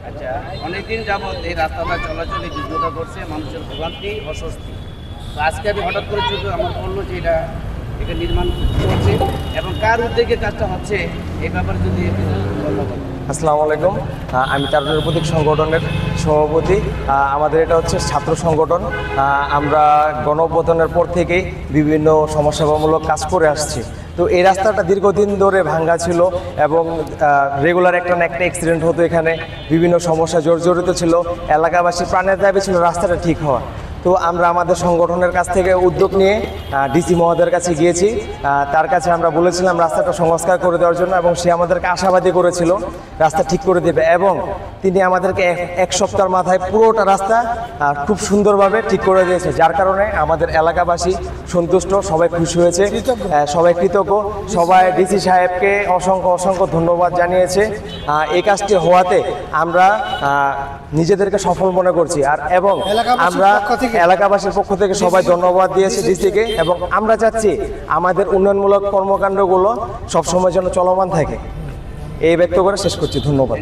আচ্ছা, অনেকদিন যাবৎ এই রাস্তাটা চলাচলে বিঘ্নতা করছে, মানুষের ভোগান্তি অস্বস্তি। তো আজকে আমি হঠাৎ করে চোখে আমার বললো যে এটা নির্মাণ করছে এবং কার উদ্যোগে কাজটা হচ্ছে এই ব্যাপারে যদি একটু কথা বলেন। আসসালামু আলাইকুম। আমি তারুণ্যের প্রতীক সংগঠনের সভাপতি। আমাদের এটা হচ্ছে ছাত্র সংগঠন। আমরা গণঅভ্যুত্থানের পর থেকেই বিভিন্ন সমাজসেবামূলক কাজ করে আসছি। তো এই রাস্তাটা দীর্ঘদিন ধরে ভাঙ্গা ছিল এবং রেগুলার একটা না একটা অ্যাক্সিডেন্ট হতো। এখানে বিভিন্ন সমস্যা জড়িত ছিল। এলাকাবাসীর প্রাণের দাবি ছিল রাস্তাটা ঠিক হওয়া। তো আমরা আমাদের সংগঠনের কাছ থেকে উদ্যোগ নিয়ে ডিসি মহোদয়ের কাছে গিয়েছি। তার কাছে আমরা বলেছিলাম রাস্তাটা সংস্কার করে দেওয়ার জন্য এবং সে আমাদেরকে আশাবাদী করেছিল রাস্তা ঠিক করে দেবে এবং তিনি আমাদেরকে এক সপ্তাহের মাথায় পুরোটা রাস্তা খুব সুন্দরভাবে ঠিক করে দিয়েছে, যার কারণে আমাদের এলাকাবাসী সন্তুষ্ট, সবাই খুশি হয়েছে, সবাই কৃতজ্ঞ। সবাই ডিসি সাহেবকে অসংখ্য ধন্যবাদ জানিয়েছে। এই কাজটি হওয়াতে আমরা নিজেদেরকে সফল মনে করছি এবং আমরা এলাকাবাসীর পক্ষ থেকে সবাই ধন্যবাদ দিয়েছে ডিসিকে এবং আমরা চাচ্ছি আমাদের উন্নয়নমূলক কর্মকাণ্ডগুলো সবসময় যেন চলমান থাকে। এই ব্যক্ত করে শেষ করছি। ধন্যবাদ।